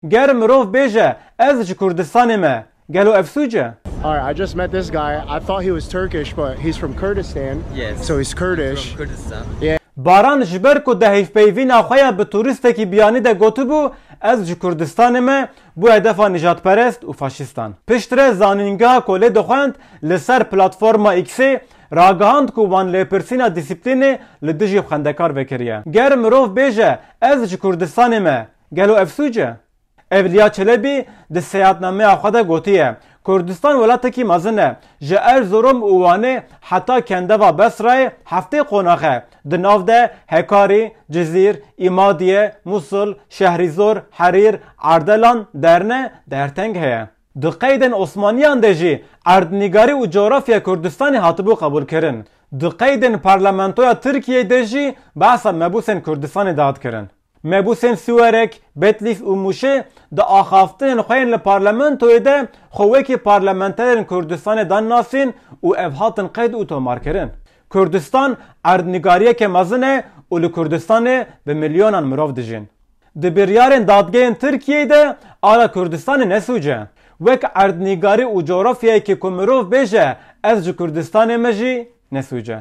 ger mirov bêje ez ji Kurdistanê me gelo ev sûce. Alright, I just met this guy. I thought he was Turkish, but he's from Kurdistan. Yes. So he's Kurdish. From Kurdistan. Yeah. Baran ji ber ku di hevpeyvîna xwe ya bi tûristekî biyanî de gotibû ez ji Kurdistanê me bû hedefa nijadperest û faşistan. Piştre zanîngeha Kolê dixwend li ser platforma X'ê ragihand ku wan lêpirsîna dîsîplînê li dijî xwendekar vekiriye. Ger mirov bêje ez ji Kurdistanê me gelo ev sûce. Evliya Çelebi di seyahatnameya xwe de gotiye Kurdistan welatekî mezin e ji Erzurum û Wanê heta kendeva Besrayê heftê qonaxe di nav de Hekarî, Cizîr, İmadiye, Musul, Şehrîzor, Herîr, Ardelan, Derne, Derteng heye. Di qeydên Osmaniyan de jî erdnîgarî û coğrafya Kurdistanê hatibû qebûlkirin. Di qeydên parlamentoya Tirkiyeyê de jî behsa mebûsên Kurdistanê dadkirin. Mebûsên Siwerek, Betlis û Mûşê di axaftinên xwe yên li parlamentoyê de xwekî parlamenterên Kurdistanê dan nasîn û ev hatin qeyd û tomarkirin. Kurdistan erdnîgariyeke mezin e û li Kurdistanê bi milyonan mirov dijîn. Di biryarên dadgehên Tirkiyeyê de ala Kurdistanê nesûce. Wek erdnîgarî û coğrafyayekî ku mirov bêje ez ji Kurdistanê me jî nesûce.